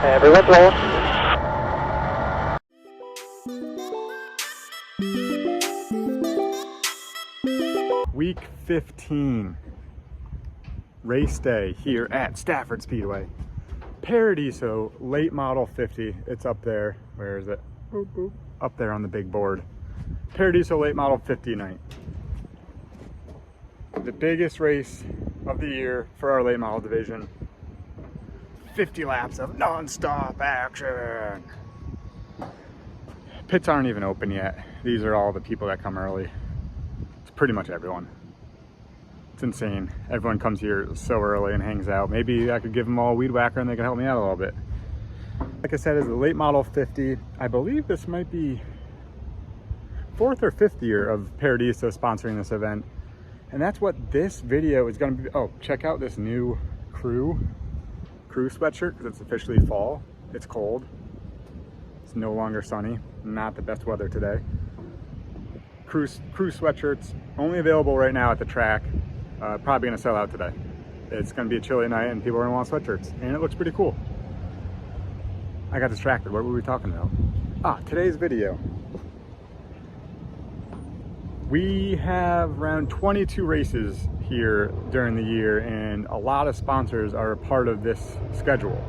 Everyone's rolling. Week 15, race day here at Stafford Speedway. Paradiso Late Model 50. It's up there. Where is it? Boop, boop. Up there on the big board. Paradiso Late Model 50 night. The biggest race of the year for our late model division. 50 laps of non-stop action. Pits aren't even open yet. These are all the people that come early. It's pretty much everyone. It's insane. Everyone comes here so early and hangs out. Maybe I could give them all a weed whacker and they can help me out a little bit. Like I said, it's the late model 50. I believe this might be 4th or 5th year of Paradiso sponsoring this event. And that's what this video is going to be. Oh, check out this new crew sweatshirt because it's officially fall. It's cold. It's no longer sunny. Not the best weather today. Crew sweatshirts only available right now at the track. Probably going to sell out today. It's going to be a chilly night and people are going to want sweatshirts. And it looks pretty cool. I got distracted. What were we talking about? Today's video. We have around 22 races here during the year and a lot of sponsors are a part of this schedule.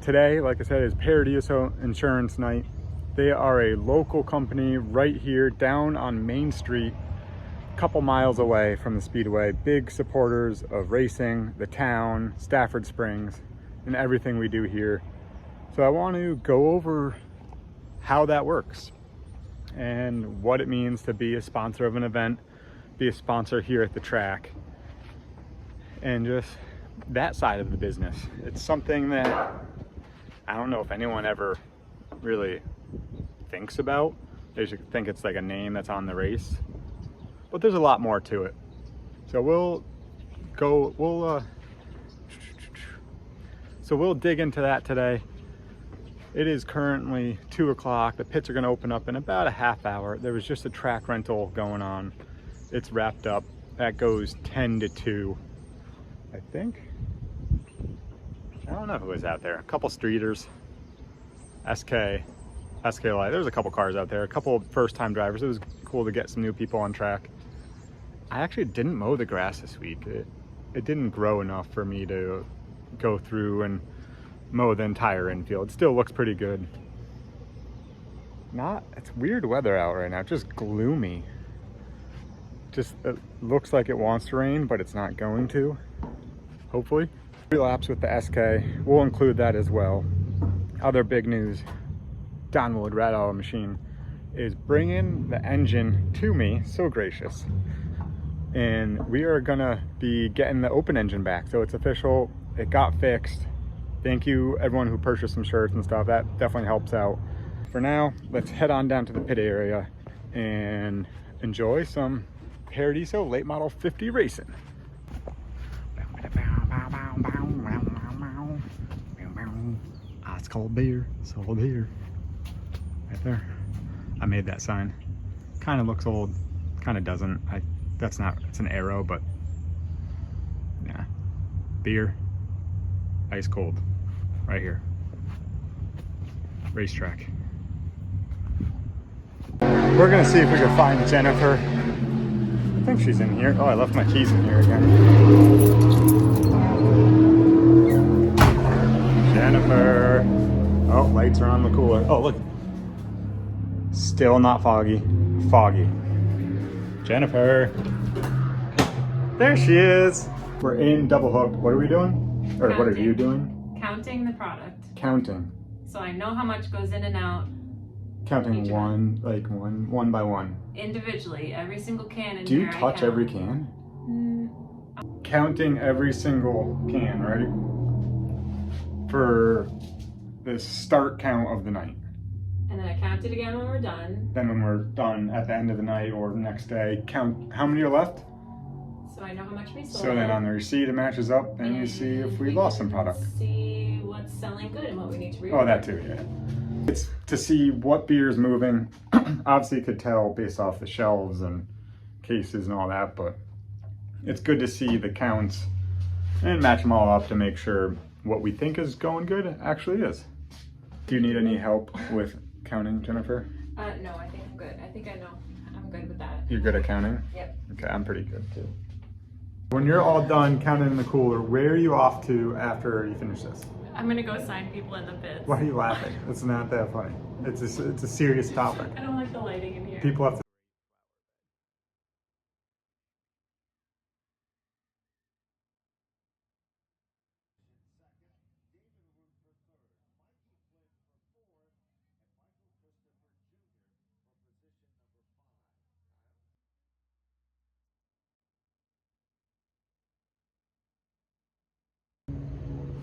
Today, like I said, is Paradiso Insurance Night. They are a local company right here down on Main Street, a couple miles away from the Speedway. Big supporters of racing, the town, Stafford Springs, and everything we do here. So I want to go over how that works and what it means to be a sponsor of an event, be a sponsor here at the track, and just that side of the business. It's something that I don't know if anyone ever really thinks about. They should think it's like a name that's on the race, but there's a lot more to it. So we'll dig into that today. It is currently 2 o'clock. The pits are going to open up in about a half hour. There was just a track rental going on. It's wrapped up. That goes 10 to 2, I think. I don't know who was out there. A couple streeters, SK Light. There was a couple cars out there, a couple first-time drivers. It was cool to get some new people on track. I actually didn't mow the grass this week. It didn't grow enough for me to go through and mow the entire infield. It still looks pretty good. It's weird weather out right now, just gloomy. It looks like it wants to rain, but it's not going to, hopefully. 3 laps with the SK, we'll include that as well. Other big news, Don Wood, Rat Auto Machine, is bringing the engine to me, so gracious. And we are gonna be getting the open engine back. So it's official, it got fixed. Thank you everyone who purchased some shirts and stuff. That definitely helps out. For now, let's head on down to the pit area and enjoy some Paradiso Late Model 50 racing. It's cold beer, it's cold beer. Right there. I made that sign. Kind of looks old, kind of doesn't. It's an arrow, but yeah. Beer, ice cold. Right here. Racetrack. We're gonna see if we can find Jennifer. I think she's in here. Oh, I left my keys in here again. Jennifer. Oh, lights are on the cooler. Oh, look. Still not foggy. Foggy. Jennifer. There she is. We're in Double Hook. What are we doing? Or what are you doing? Counting the product. Counting. So I know how much goes in and out. Counting one by one. Individually, every single can in Do you here touch every can? Counting every single can, right? For the start count of the night. And then I count it again when we're done. Then when we're done at the end of the night or the next day, count how many are left. So I know how much we sold. So then on the receipt it matches up and you see if we lost some product. See what's selling good and what we need to reorder. Oh, that too, yeah. It's to see what beer is moving. Obviously you could tell based off the shelves and cases and all that, but it's good to see the counts and match them all up to make sure what we think is going good actually is. Do you need any help with counting, Jennifer? No, I think I'm good. I think I know. I'm good with that. You're good at counting? Yep. Okay, I'm pretty good too. When you're all done counting in the cooler, where are you off to after you finish this? I'm gonna go sign people in the pits. Why are you laughing? It's not that funny. It's a serious topic. I don't like the lighting in here. People have to.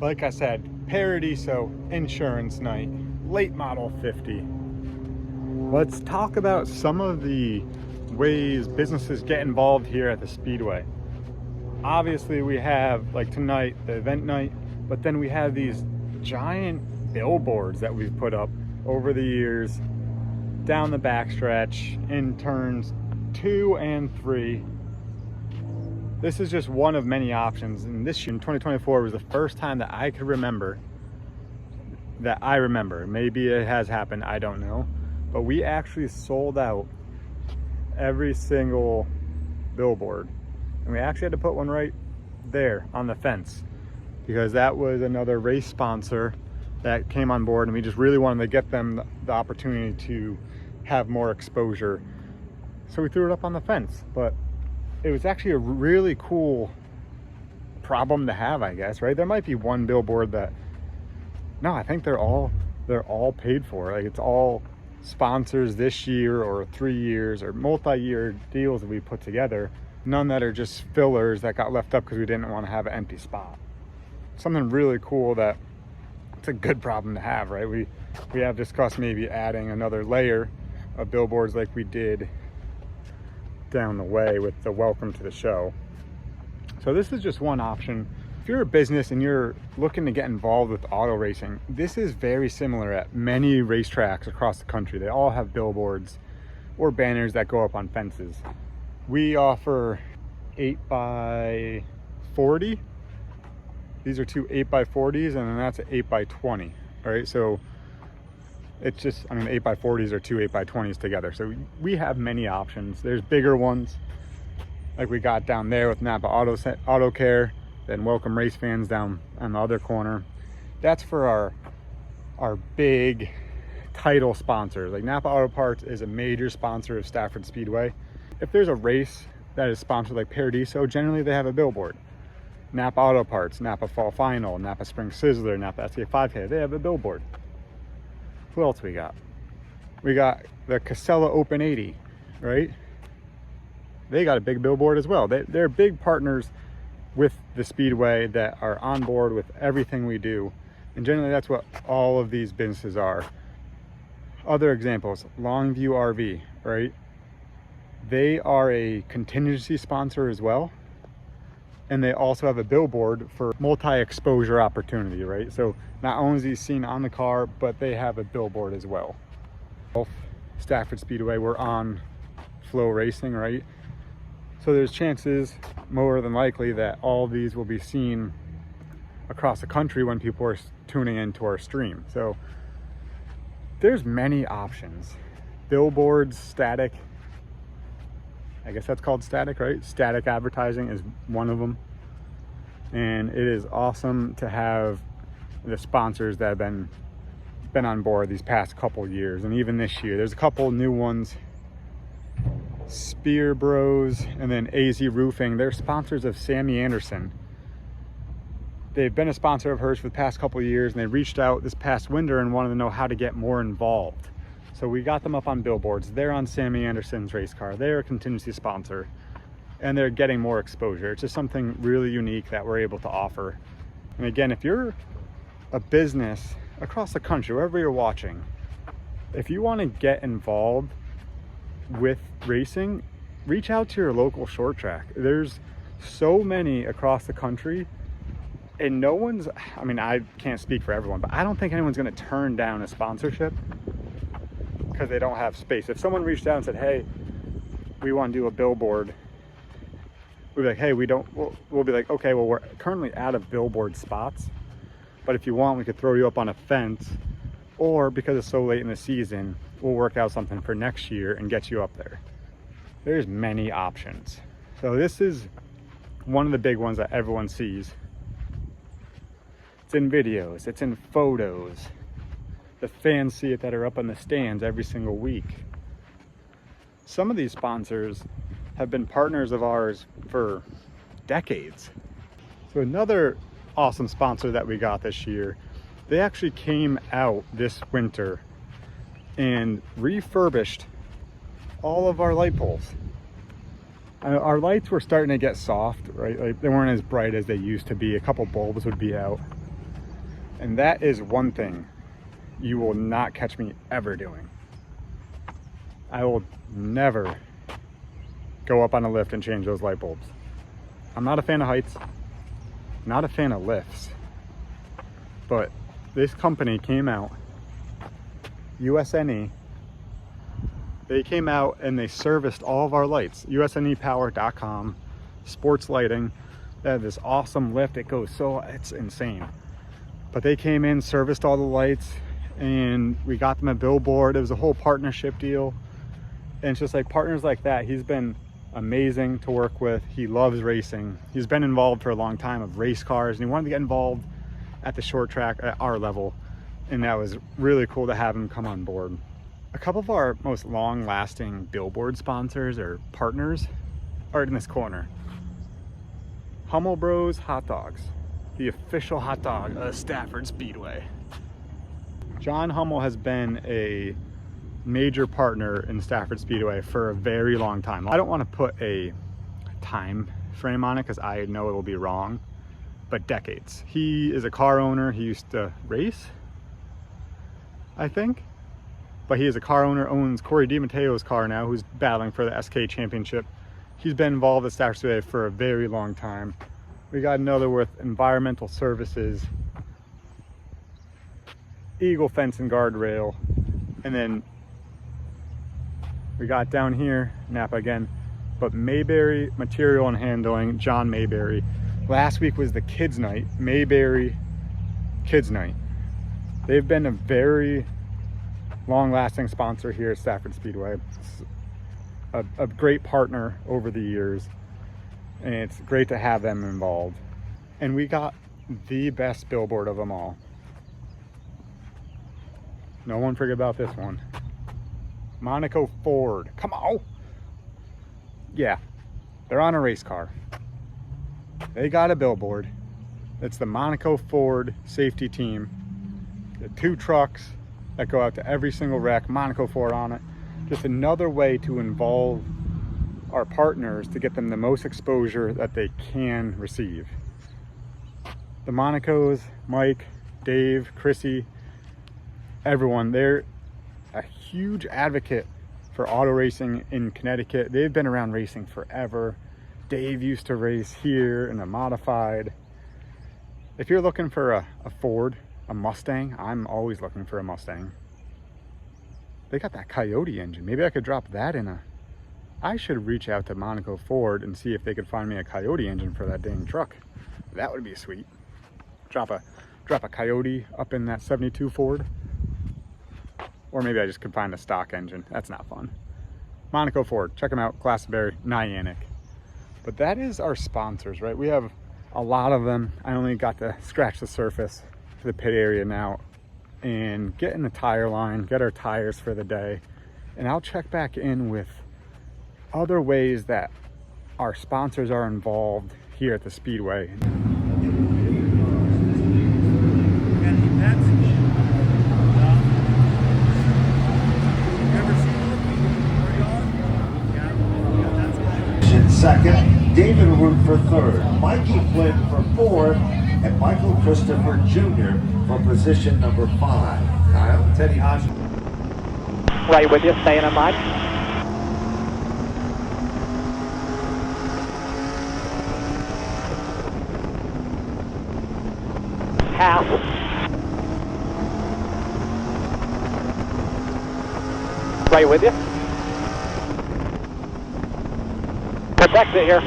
Like I said, Paradiso Insurance Night, late model 50. Let's talk about some of the ways businesses get involved here at the Speedway. Obviously we have, like tonight, the event night, but then we have these giant billboards that we've put up over the years down the backstretch in turns 2 and 3. This is just one of many options, and this year in 2024 was the first time that I could remember, maybe it has happened, I don't know, but we actually sold out every single billboard, and we actually had to put one right there on the fence because that was another race sponsor that came on board, and we just really wanted to get them the opportunity to have more exposure, so we threw it up on the fence. But it was actually a really cool problem to have, I guess, right? There might be one billboard that, no, I think they're all paid for. Like, it's all sponsors this year or 3 years or multi-year deals that we put together. None that are just fillers that got left up because we didn't want to have an empty spot. Something really cool that it's a good problem to have, right? We have discussed maybe adding another layer of billboards like we did down the way with the welcome to the show. So this is just one option. If you're a business and you're looking to get involved with auto racing, this is very similar at many racetracks across the country. They all have billboards or banners that go up on fences. We offer 8x40. These are two 8x40s, and then that's an 8x20. All right, so it's just, I mean, 8x40s are two 8x20s together. So we have many options. There's bigger ones like we got down there with Napa Auto Care, then Welcome Race Fans down on the other corner. That's for our big title sponsors. Like Napa Auto Parts is a major sponsor of Stafford Speedway. If there's a race that is sponsored like Paradiso, generally they have a billboard. Napa Auto Parts, Napa Fall Final, Napa Spring Sizzler, Napa SCA 5K, they have a billboard. Who else we got? We got the Casella Open 80, right? They got a big billboard as well. They're big partners with the Speedway that are on board with everything we do. And generally that's what all of these businesses are. Other examples, Longview RV, right? They are a contingency sponsor as well. And they also have a billboard for multi-exposure opportunity, right? So not only is he seen on the car, but they have a billboard as well. Stafford Speedway, we're on Flow Racing, right? So there's chances, more than likely, that all these will be seen across the country when people are tuning into our stream. So there's many options. Billboards, static, I guess that's called static, right? Static advertising is one of them. And it is awesome to have the sponsors that have been on board these past couple years. And even this year, there's a couple new ones. Spear Bros and then AZ Roofing. They're sponsors of Sammy Anderson. They've been a sponsor of hers for the past couple years, and they reached out this past winter and wanted to know how to get more involved. So we got them up on billboards. They're on Sammy Anderson's race car. They're a contingency sponsor, and they're getting more exposure. It's just something really unique that we're able to offer. And again, if you're a business across the country, wherever you're watching, if you want to get involved with racing, reach out to your local short track. There's so many across the country, and no one's, I mean, I can't speak for everyone, but I don't think anyone's going to turn down a sponsorship because they don't have space. If someone reached out and said, hey, we want to do a billboard we'll be like, hey, we'll be like, okay, well, we're currently out of billboard spots, but if you want, we could throw you up on a fence, or because it's so late in the season, we'll work out something for next year and get you up there. There's many options. So this is one of the big ones that everyone sees. It's in videos, it's in photos. The fans see it that are up on the stands every single week. Some of these sponsors have been partners of ours for decades. So another awesome sponsor that we got this year, they actually came out this winter and refurbished all of our light poles. Our lights were starting to get soft, right? Like they weren't as bright as they used to be. A couple bulbs would be out. And that is one thing you will not catch me ever doing. I will never go up on a lift and change those light bulbs. I'm not a fan of heights, not a fan of lifts, but this company came out, USNE, they came out and they serviced all of our lights. USNEpower.com, sports lighting. They have this awesome lift. It goes it's insane. But they came in, serviced all the lights, and we got them a billboard. It was a whole partnership deal. And it's just like partners like that. He's been amazing to work with. He loves racing. He's been involved for a long time of race cars, and he wanted to get involved at the short track at our level. And that was really cool to have him come on board. A couple of our most long-lasting billboard sponsors or partners are in this corner. Hummel Bros Hot Dogs, the official hot dog of Stafford Speedway. John Hummel has been a major partner in Stafford Speedway for a very long time. I don't want to put a time frame on it because I know it will be wrong, but decades. He is a car owner. He used to race, I think, but he is a car owner, owns Corey DiMatteo's car now, who's battling for the SK Championship. He's been involved with Stafford Speedway for a very long time. We got another with environmental services, Eagle Fence and Guardrail, and then we got down here, Napa again, but Mayberry Material and Handling, John Mayberry. Last week was the Kids Night, Mayberry Kids Night. They've been a very long-lasting sponsor here at Stafford Speedway. It's a great partner over the years, and it's great to have them involved. And we got the best billboard of them all. No one forget about this one. Monaco Ford, come on. Yeah, they're on a race car. They got a billboard. It's the Monaco Ford safety team. The 2 trucks that go out to every single wreck, Monaco Ford on it. Just another way to involve our partners to get them the most exposure that they can receive. The Monacos, Mike, Dave, Chrissy, everyone, they're a huge advocate for auto racing in Connecticut. They've been around racing forever. Dave used to race here in a modified. If you're looking for a Ford, a Mustang, I'm always looking for a Mustang. They got that Coyote engine. Maybe I could drop that in I should reach out to Monaco Ford and see if they could find me a Coyote engine for that dang truck. That would be sweet. Drop a Coyote up in that 72 Ford. Or maybe I just could find a stock engine. That's not fun. Monaco Ford, check them out. Glastonbury, Niantic. But that is our sponsors, right? We have a lot of them. I only got to scratch the surface for the pit area now and get in the tire line, get our tires for the day. And I'll check back in with other ways that our sponsors are involved here at the Speedway. Second, David Root for third, Mikey Flynn for fourth, and Michael Christopher Jr. for position number 5. Kyle, Teddy Hodge. Right with you, staying on line. Half. Right with you. Let's exit here.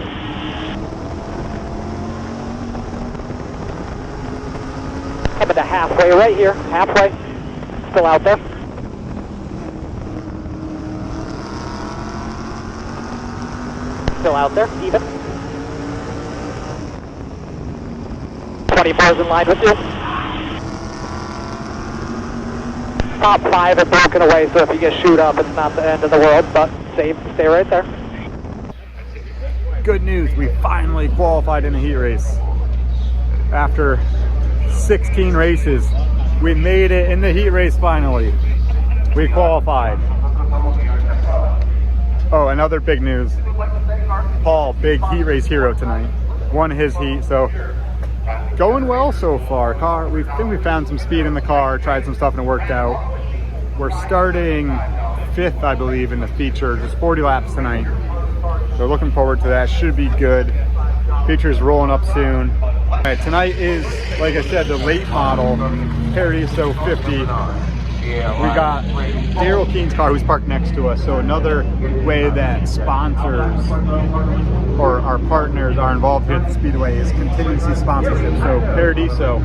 Coming to halfway right here. Halfway. Still out there. Still out there. Even. 24's in line with you. Top 5 are broken away, so if you get shoot up, it's not the end of the world, but stay right there. Good news, we finally qualified in a heat race. After 16 races, we made it in the heat race finally. We qualified. Oh, another big news. Paul, big heat race hero tonight. Won his heat, so going well so far. We think we found some speed in the car, tried some stuff and it worked out. We're starting 5th, I believe, in the feature, just 40 laps tonight. So looking forward to that, should be good. Feature's rolling up soon. All right, tonight is, like I said, the late model, Paradiso 50. We got Daryl Keene's car, who's parked next to us. So another way that sponsors or our partners are involved here at the Speedway is contingency sponsorship. So Paradiso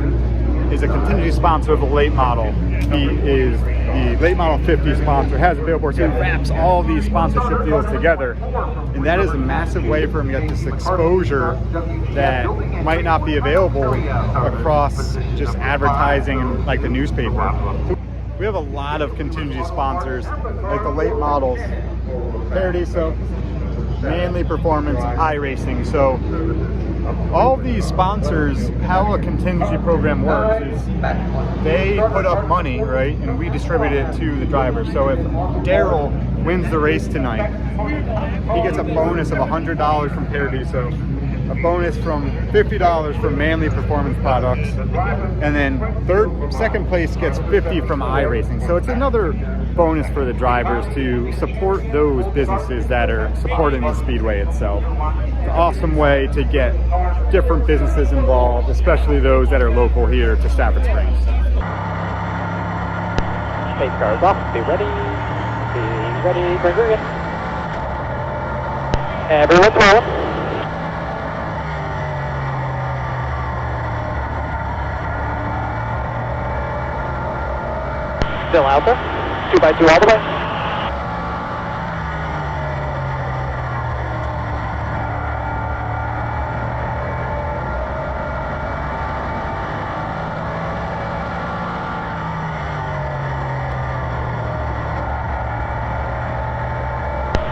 is a contingency sponsor of the late model. He is the late model 50 sponsor, has a billboard, so he wraps all these sponsorship deals together. And that is a massive way for him to get this exposure that might not be available across just advertising and like the newspaper. We have a lot of contingency sponsors, like the late models, Paradiso, Manly Performance, iRacing. So all these sponsors, how a contingency program works is they put up money, right, and we distribute it to the drivers. So if Daryl wins the race tonight, he gets a bonus of $100 from Paradiso, a bonus from $50 from Manly Performance Products, and then second place gets $50 from iRacing. So it's another bonus for the drivers to support those businesses that are supporting the Speedway itself. It's an awesome way to get different businesses involved, especially those that are local here to Stafford Springs. Space cars off. Be ready. Be ready. Bring it in. Everyone's rolling. Still out there. 2x2 all the way.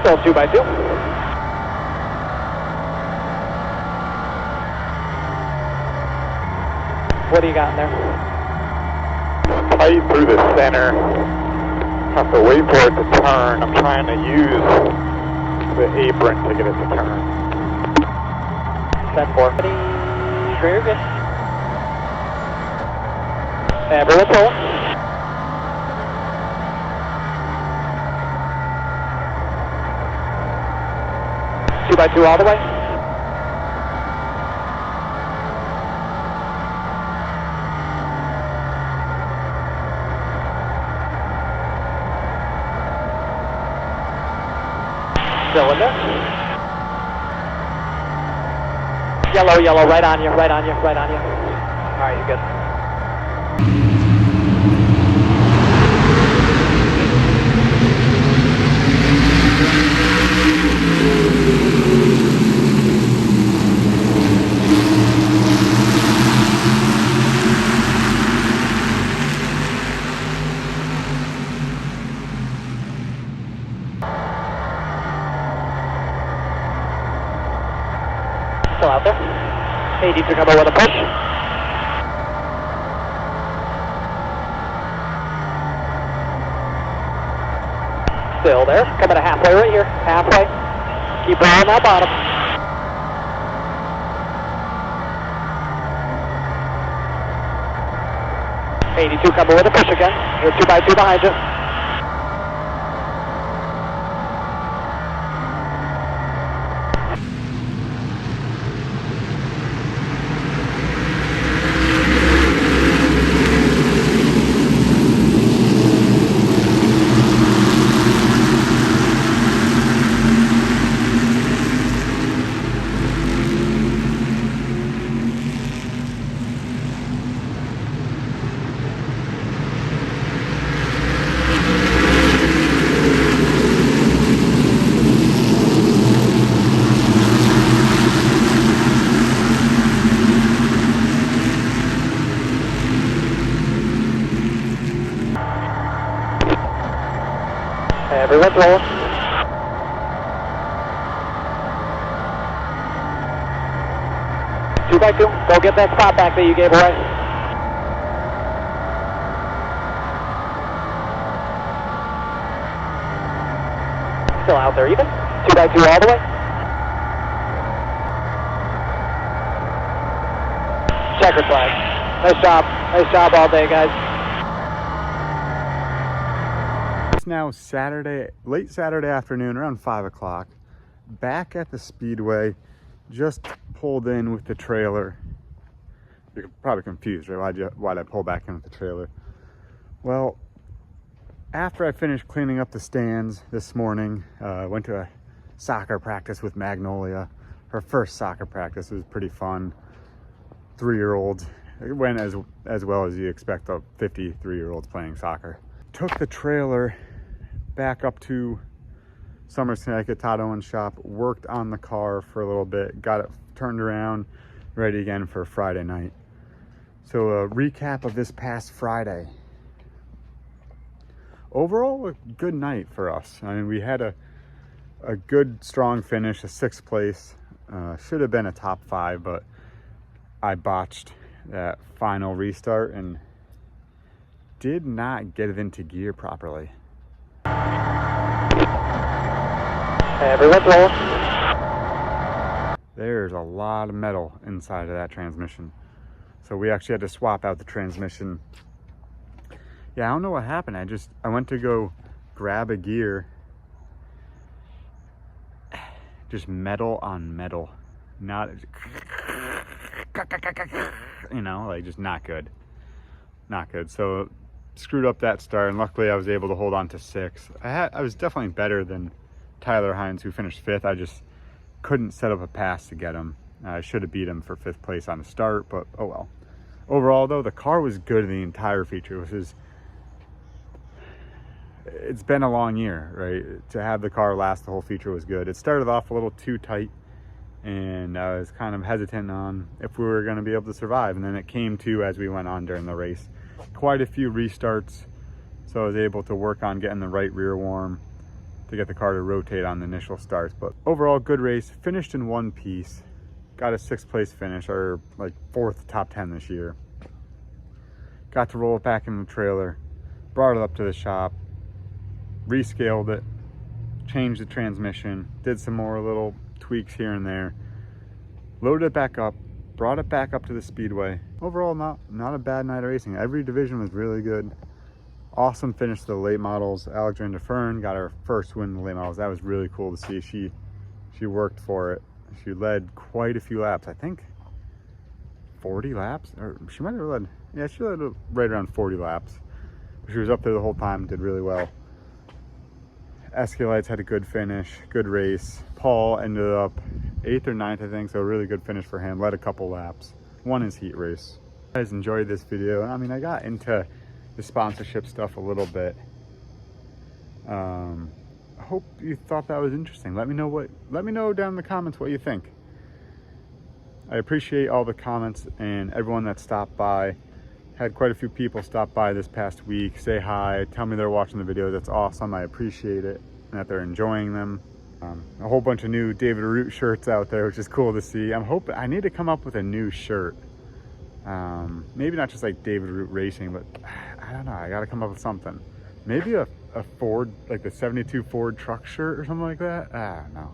Still 2x2. What do you got in there? Tight through the center. Have to wait for it to turn. I'm trying to use the apron to get it to turn. Set 4. Very good. Everyone's rolling. Two by two all the way. Still in there. Yellow, right on you. All right, you're good. Still out there. 80 to come over with a push. Still there. Coming to halfway right here. Halfway. Keep on that bottom. 82 coming with a push again. You're 2x2 behind you. Everyone's rolling. Two by two. Go get that spot back that you gave away. Still out there even. 2 by 2 all the way. Checkered flag. Nice job. Nice job all day, guys. It's now Saturday, late Saturday afternoon, around 5 o'clock. Back at the speedway, just pulled in with the trailer. You're probably confused, right? Why'd I pull back in with the trailer? Well, after I finished cleaning up the stands this morning, went to a soccer practice with Magnolia. Her first soccer practice. It was pretty fun. 3-year-olds. It went as well as you expect of 53-year-olds playing soccer. Took the trailer back up to Summers, Connecticut, Todd Owens' shop, worked on the car for a little bit, got it turned around, ready again for Friday night. So a recap of this past Friday. Overall, a good night for us. I mean, we had a good, strong finish, a 6th place. Should have been a top 5, but I botched that final restart and did not get it into gear properly. Everyone's rolling. There's a lot of metal inside of that transmission. So we actually had to swap out the transmission. Yeah, I don't know what happened. I went to go grab a gear. Just metal on metal. Not, you know, like just not good. Not good. So screwed up that start, and luckily I was able to hold on to 6. I was definitely better than Tyler Hines, who finished 5th. I just couldn't set up a pass to get him. I should have beat him for 5th place on the start, but oh well. Overall though, the car was good in the entire feature. It's been a long year, right? To have the car last the whole feature was good. It started off a little too tight, and I was kind of hesitant on if we were going to be able to survive, and then it came to as we went on during the race. Quite a few restarts, so I was able to work on getting the right rear warm to get the car to rotate on the initial starts. But overall, good race. Finished in one piece. Got a 6th place finish, or like 4th top 10 this year. Got to roll it back in the trailer, brought it up to the shop, rescaled it, changed the transmission, did some more little tweaks here and there, loaded it back up, brought it back up to the speedway. Overall, not a bad night of racing. Every division was really good. Awesome finish to the late models. Alexandra Fern got her first win in the late models. That was really cool to see. She worked for it. She led quite a few laps. I think 40 laps, or she might have led, yeah, she led right around 40 laps. She was up there the whole time, did really well. Escalites had a good finish, good race. Paul ended up 8th or 9th, I think, so a really good finish for him. Led a couple laps, won his heat race. You guys enjoyed this video. I mean, I got into the sponsorship stuff a little bit. I hope you thought that was interesting. Let me know down in the comments what you think. I appreciate all the comments and everyone that stopped by. Had quite a few people stop by this past week, say hi, tell me they're watching the video. That's awesome. I appreciate it, and that they're enjoying them. A whole bunch of new David Root shirts out there, which is cool to see. I'm hoping, I need to come up with a new shirt. Maybe not just like David Root Racing, but I don't know, I gotta come up with something. Maybe a Ford, like the 72 Ford truck shirt or something like that. No.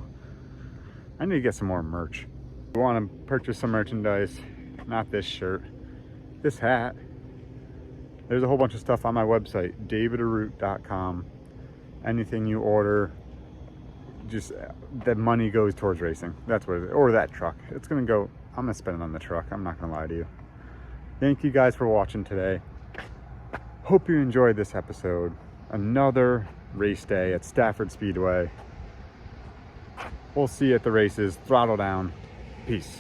I need to get some more merch. If you want to purchase some merchandise, not this shirt, this hat, there's a whole bunch of stuff on my website, davidaroot.com. Anything you order, just the money goes towards racing. That's what it is. Or that truck. It's gonna go, I'm gonna spend it on the truck. I'm not gonna lie to you. Thank you guys for watching today. Hope you enjoyed this episode. Another race day at Stafford Speedway. We'll see you at the races. Throttle down. Peace.